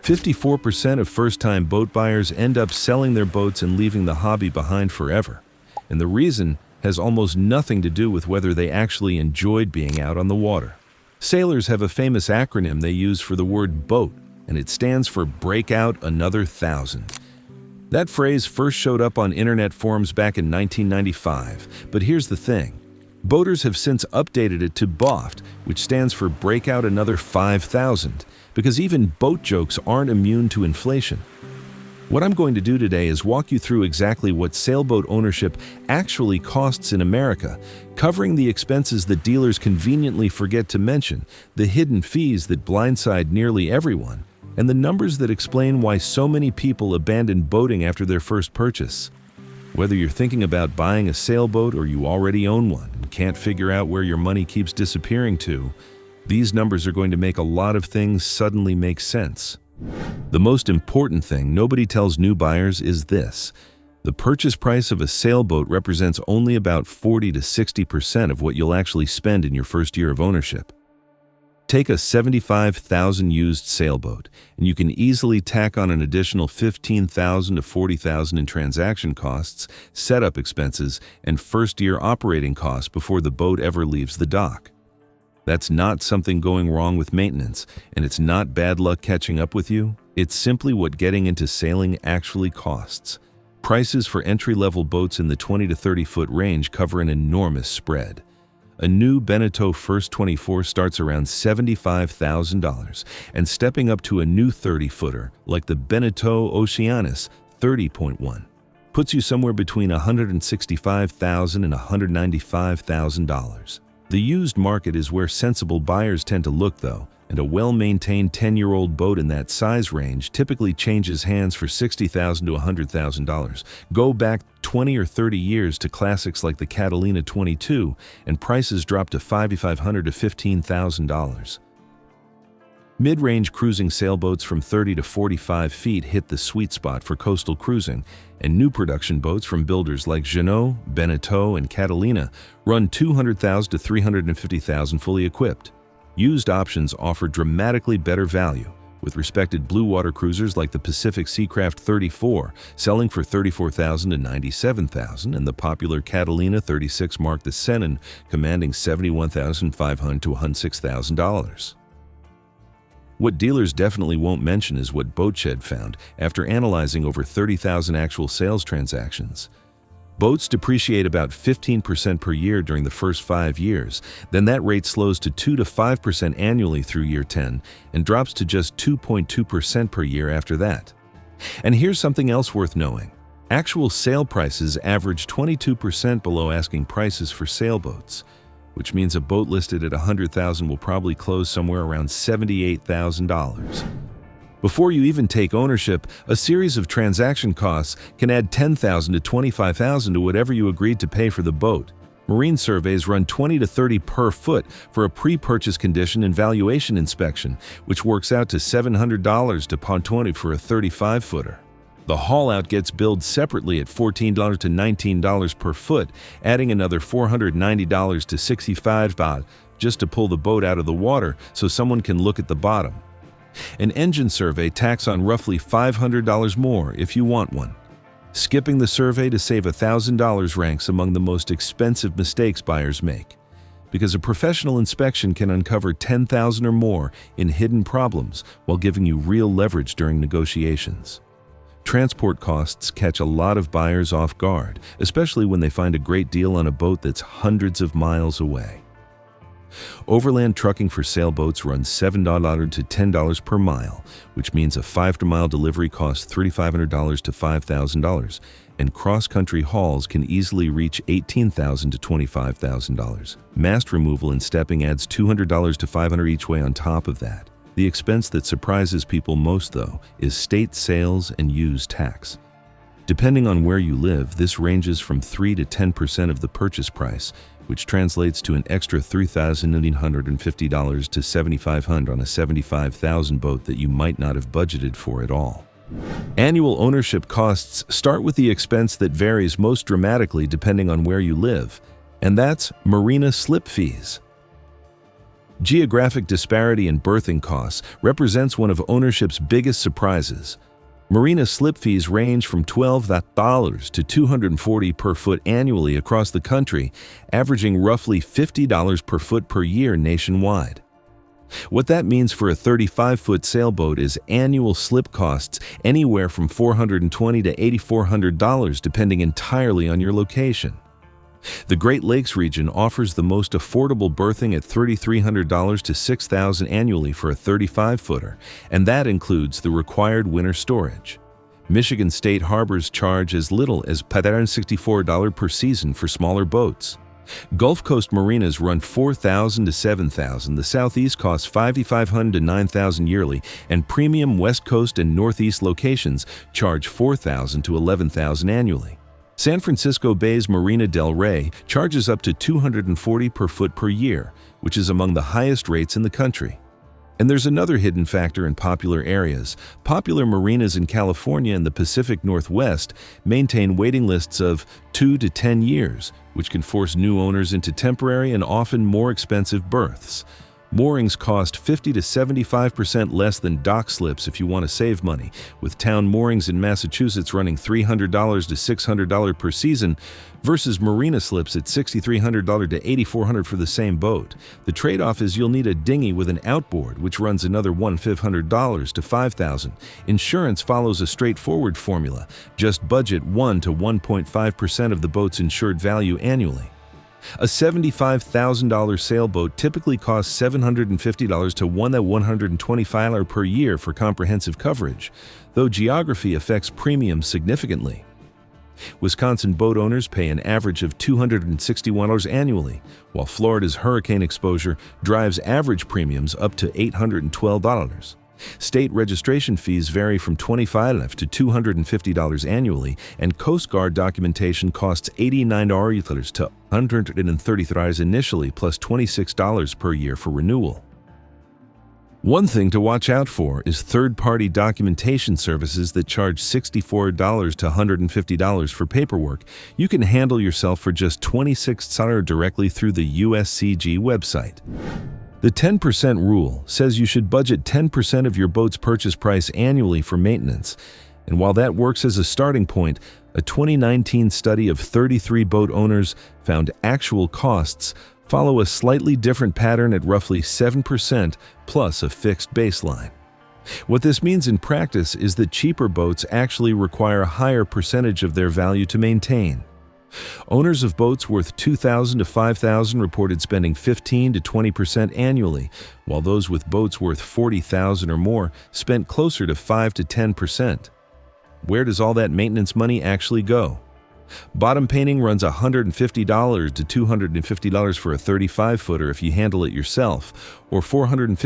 54% of first-time boat buyers end up selling their boats and leaving the hobby behind forever. And the reason has almost nothing to do with whether they actually enjoyed being out on the water. Sailors have a famous acronym they use for the word boat, and it stands for break out another 1,000. That phrase first showed up on internet forums back in 1995, but here's the thing. Boaters have since updated it to BOFT, which stands for break out another 5,000, because even boat jokes aren't immune to inflation. What I'm going to do today is walk you through exactly what sailboat ownership actually costs in America, covering the expenses that dealers conveniently forget to mention, the hidden fees that blindside nearly everyone, and the numbers that explain why so many people abandon boating after their first purchase. Whether you're thinking about buying a sailboat or you already own one and can't figure out where your money keeps disappearing to, these numbers are going to make a lot of things suddenly make sense. The most important thing nobody tells new buyers is this. The purchase price of a sailboat represents only about 40 to 60% of what you'll actually spend in your first year of ownership. Take a 75,000 used sailboat, and you can easily tack on an additional 15,000 to 40,000 in transaction costs, setup expenses, and first-year operating costs before the boat ever leaves the dock. That's not something going wrong with maintenance, and it's not bad luck catching up with you. It's simply what getting into sailing actually costs. Prices for entry-level boats in the 20 to 30-foot range cover an enormous spread. A new Beneteau First 24 starts around $75,000, and stepping up to a new 30-footer, like the Beneteau Oceanus 30.1, puts you somewhere between $165,000 and $195,000. The used market is where sensible buyers tend to look, though, and a well-maintained 10-year-old boat in that size range typically changes hands for $60,000 to $100,000. Go back 20 or 30 years to classics like the Catalina 22, and prices drop to $5,500 to $15,000. Mid-range cruising sailboats from 30 to 45 feet hit the sweet spot for coastal cruising, and new production boats from builders like Jeanneau, Beneteau, and Catalina run $200,000 to $350,000 fully equipped. Used options offer dramatically better value, with respected blue water cruisers like the Pacific Seacraft 34 selling for $34,000 to $97,000, and the popular Catalina 36 Mark the Seinen commanding $71,500 to $106,000. What dealers definitely won't mention is what BoatShed found after analyzing over 30,000 actual sales transactions. Boats depreciate about 15% per year during the first 5 years, then that rate slows to 2 to 5% annually through year 10 and drops to just 2.2% per year after that. And here's something else worth knowing. Actual sale prices average 22% below asking prices for sailboats, which means a boat listed at $100,000 will probably close somewhere around $78,000. Before you even take ownership, a series of transaction costs can add $10,000 to $25,000 to whatever you agreed to pay for the boat. Marine surveys run $20 to $30 per foot for a pre-purchase condition and valuation inspection, which works out to $700 to $20 for a 35-footer. The haul-out gets billed separately at $14 to $19 per foot, adding another $490 to $65 just to pull the boat out of the water so someone can look at the bottom. An engine survey tacks on roughly $500 more if you want one. Skipping the survey to save $1,000 ranks among the most expensive mistakes buyers make, because a professional inspection can uncover $10,000 or more in hidden problems while giving you real leverage during negotiations. Transport costs catch a lot of buyers off guard, especially when they find a great deal on a boat that's hundreds of miles away. Overland trucking for sailboats runs $7 to $10 per mile, which means a 5-mile delivery costs $3,500 to $5,000, and cross-country hauls can easily reach $18,000 to $25,000. Mast removal and stepping adds $200 to $500 each way on top of that. The expense that surprises people most, though, is state sales and use tax. Depending on where you live, this ranges from 3 to 10% of the purchase price, which translates to an extra $3,950 to $7,500 on a $75,000 boat that you might not have budgeted for at all. Annual ownership costs start with the expense that varies most dramatically depending on where you live, and that's marina slip fees. Geographic disparity in berthing costs represents one of ownership's biggest surprises. Marina slip fees range from $12 to $240 per foot annually across the country, averaging roughly $50 per foot per year nationwide. What that means for a 35-foot sailboat is annual slip costs anywhere from $420 to $8,400 depending entirely on your location. The Great Lakes region offers the most affordable berthing at $3,300 to $6,000 annually for a 35-footer, and that includes the required winter storage. Michigan State harbors charge as little as $64 per season for smaller boats. Gulf Coast marinas run $4,000 to $7,000, the Southeast costs $5,500 to $9,000 yearly, and premium West Coast and Northeast locations charge $4,000 to $11,000 annually. San Francisco Bay's Marina del Rey charges up to $240 per foot per year, which is among the highest rates in the country. And there's another hidden factor in popular areas. Popular marinas in California and the Pacific Northwest maintain waiting lists of 2 to 10 years, which can force new owners into temporary and often more expensive berths. Moorings cost 50 to 75% less than dock slips if you want to save money, with town moorings in Massachusetts running $300 to $600 per season versus marina slips at $6,300 to $8,400 for the same boat. The trade-off is you'll need a dinghy with an outboard, which runs another $1,500 to $5,000. Insurance follows a straightforward formula. Just budget 1 to 1.5% of the boat's insured value annually. A $75,000 sailboat typically costs $750 to $125 per year for comprehensive coverage, though geography affects premiums significantly. Wisconsin boat owners pay an average of $261 annually, while Florida's hurricane exposure drives average premiums up to $812. State registration fees vary from $25 to $250 annually, and Coast Guard documentation costs $89 to $133 initially, plus $26 per year for renewal. One thing to watch out for is third-party documentation services that charge $64 to $150 for paperwork. You can handle yourself for just $26 directly through the USCG website. The 10% rule says you should budget 10% of your boat's purchase price annually for maintenance. And while that works as a starting point, a 2019 study of 33 boat owners found actual costs follow a slightly different pattern at roughly 7% plus a fixed baseline. What this means in practice is that cheaper boats actually require a higher percentage of their value to maintain. Owners of boats worth $2,000 to $5,000 reported spending 15 to 20% annually, while those with boats worth $40,000 or more spent closer to 5 to 10%. Where does all that maintenance money actually go? Bottom painting runs $150 to $250 for a 35-footer if you handle it yourself, or $450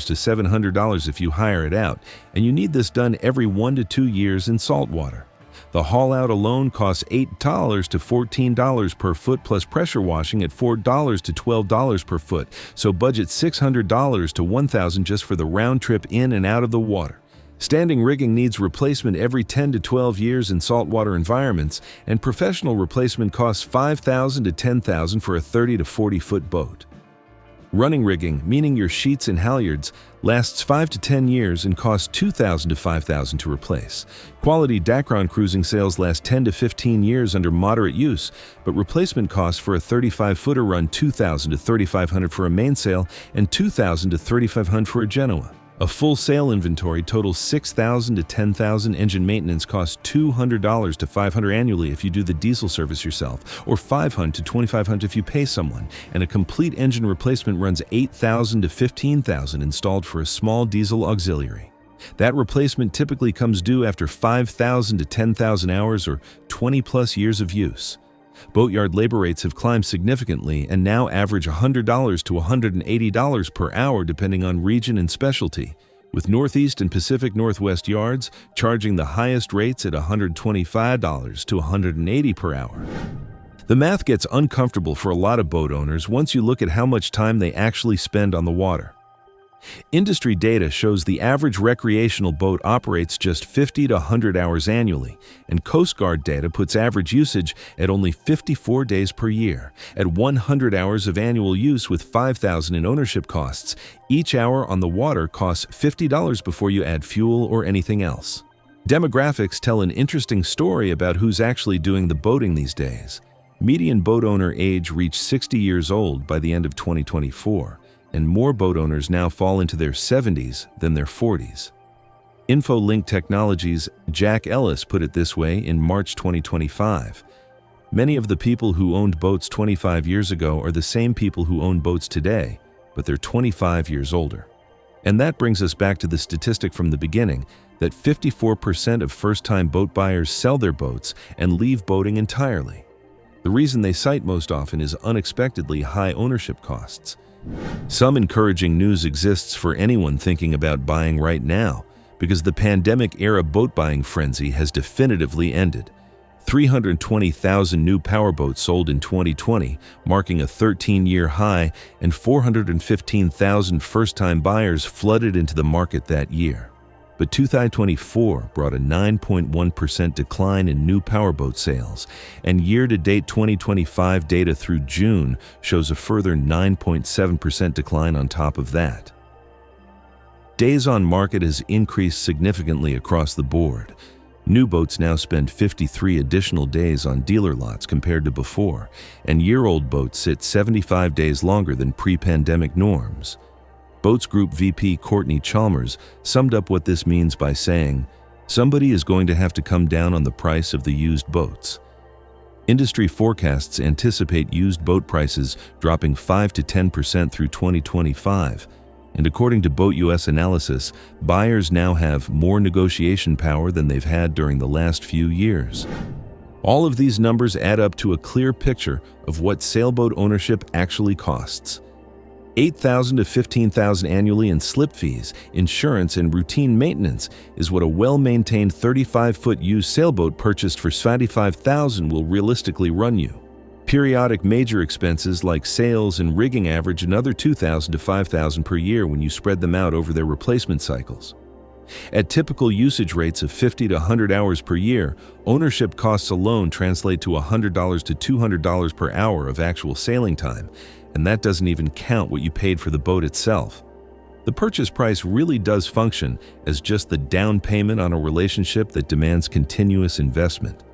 to $700 if you hire it out, and you need this done every 1 to 2 years in saltwater. The haul-out alone costs $8 to $14 per foot plus pressure washing at $4 to $12 per foot, so budget $600 to $1,000 just for the round trip in and out of the water. Standing rigging needs replacement every 10 to 12 years in saltwater environments, and professional replacement costs $5,000 to $10,000 for a 30 to 40-foot boat. Running rigging, meaning your sheets and halyards, lasts 5 to 10 years and costs $2,000 to $5,000 to replace. Quality Dacron cruising sails last 10 to 15 years under moderate use, but replacement costs for a 35-footer run $2,000 to $3,500 for a mainsail and $2,000 to $3,500 for a Genoa. A full sail inventory totals $6,000 to $10,000. Engine maintenance costs $200 to $500 annually if you do the diesel service yourself, or $500 to $2,500 if you pay someone, and a complete engine replacement runs $8,000 to $15,000 installed for a small diesel auxiliary. That replacement typically comes due after 5,000 to 10,000 hours or 20-plus years of use. Boatyard labor rates have climbed significantly and now average $100 to $180 per hour depending on region and specialty, with Northeast and Pacific Northwest yards charging the highest rates at $125 to $180 per hour. The math gets uncomfortable for a lot of boat owners once you look at how much time they actually spend on the water. Industry data shows the average recreational boat operates just 50 to 100 hours annually, and Coast Guard data puts average usage at only 54 days per year. At 100 hours of annual use with $5,000 in ownership costs, each hour on the water costs $50 before you add fuel or anything else. Demographics tell an interesting story about who's actually doing the boating these days. Median boat owner age reached 60 years old by the end of 2024. And more boat owners now fall into their 70s than their 40s. InfoLink Technologies' Jack Ellis put it this way in March 2025. Many of the people who owned boats 25 years ago are the same people who own boats today, but they're 25 years older. And that brings us back to the statistic from the beginning that 54% of first-time boat buyers sell their boats and leave boating entirely. The reason they cite most often is unexpectedly high ownership costs. Some encouraging news exists for anyone thinking about buying right now, because the pandemic-era boat buying frenzy has definitively ended. 320,000 new powerboats sold in 2020, marking a 13-year high, and 415,000 first-time buyers flooded into the market that year. But 2024 brought a 9.1% decline in new powerboat sales, and year-to-date 2025 data through June shows a further 9.7% decline on top of that. Days on market has increased significantly across the board. New boats now spend 53 additional days on dealer lots compared to before, and year-old boats sit 75 days longer than pre-pandemic norms. Boats Group VP Courtney Chalmers summed up what this means by saying, "Somebody is going to have to come down on the price of the used boats." Industry forecasts anticipate used boat prices dropping 5 to 10% through 2025, and according to Boat US analysis, buyers now have more negotiation power than they've had during the last few years. All of these numbers add up to a clear picture of what sailboat ownership actually costs. $8,000 to $15,000 annually in slip fees, insurance, and routine maintenance is what a well-maintained 35-foot used sailboat purchased for $75,000 will realistically run you. Periodic major expenses like sales and rigging average another $2,000 to $5,000 per year when you spread them out over their replacement cycles. At typical usage rates of 50 to 100 hours per year, ownership costs alone translate to $100 to $200 per hour of actual sailing time, and that doesn't even count what you paid for the boat itself. The purchase price really does function as just the down payment on a relationship that demands continuous investment.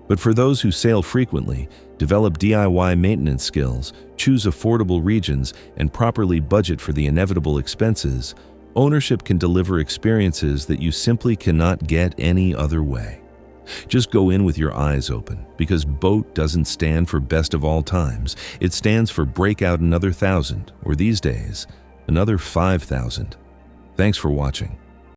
But for those who sail frequently, develop DIY maintenance skills, choose affordable regions, and properly budget for the inevitable expenses, ownership can deliver experiences that you simply cannot get any other way. Just go in with your eyes open, because BOAT doesn't stand for best of all times. It stands for break out another 1,000, or these days, another 5,000. Thanks for watching.